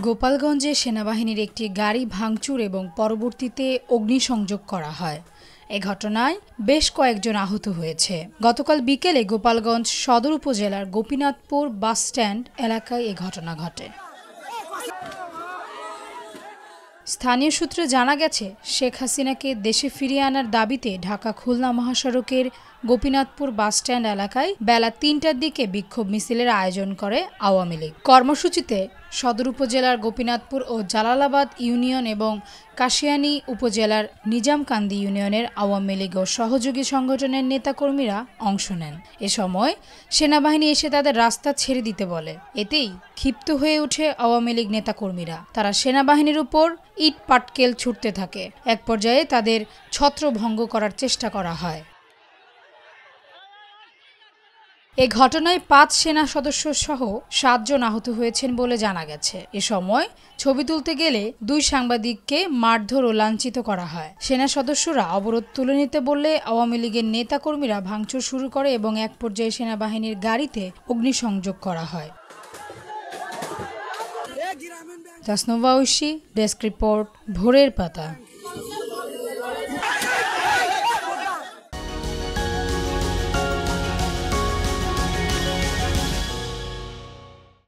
গোপালগঞ্জে সেনাবাহিনীর একটি গাড়ি ভাঙচুর এবং পরবর্তীতে অগ্নিসংযোগ করা হয়। এ ঘটনায় বেশ কয়েকজন আহত হয়েছে। গতকাল বিকেলে গোপালগঞ্জ সদর উপজেলার গোপীনাথপুর বাসস্ট্যান্ড এলাকায় এ ঘটনা ঘটে। স্থানীয় সূত্রে জানা গেছে, শেখ হাসিনাকে দেশে ফিরিয়ে আনার দাবিতে ঢাকা খুলনা মহাসড়কের গোপীনাথপুর বাসস্ট্যান্ড এলাকায় বেলা ৩টার দিকে বিক্ষোভ মিছিলের আয়োজন করে আওয়ামী লীগ। কর্মসূচিতে সদর উপজেলার গোপীনাথপুর ও জালালাবাদ ইউনিয়ন এবং কাশিয়ানী উপজেলার নিজামকান্দি ইউনিয়নের আওয়ামী লীগ ও সহযোগী সংগঠনের নেতাকর্মীরা অংশ নেন। এ সময় সেনাবাহিনী এসে তাদের রাস্তা ছেড়ে দিতে বলে। এতেই ক্ষিপ্ত হয়ে ওঠে আওয়ামী লীগ নেতাকর্মীরা। তারা সেনাবাহিনীর উপর ইট পাটকেল ছুটতে থাকে। এক পর্যায়ে তাদের ছত্রভঙ্গ করার চেষ্টা করা হয়। এ ঘটনায় ৫ সেনা সদস্য সহ ৭ জন আহত হয়েছেন বলে জানা গেছে। এ সময় ছবি তুলতে গেলে ২ সাংবাদিককে মারধর ও লাঞ্ছিত করা হয়। সেনা সদস্যরা অবরোধ তুলে নিতে বললে আওয়ামী লীগের নেতাকর্মীরা ভাঙচুর শুরু করে এবং এক পর্যায়ে সেনাবাহিনীর গাড়িতে অগ্নিসংযোগ করা হয়। তাসনুভা ঐশী, ডেস্ক রিপোর্ট, ভোরের পাতা।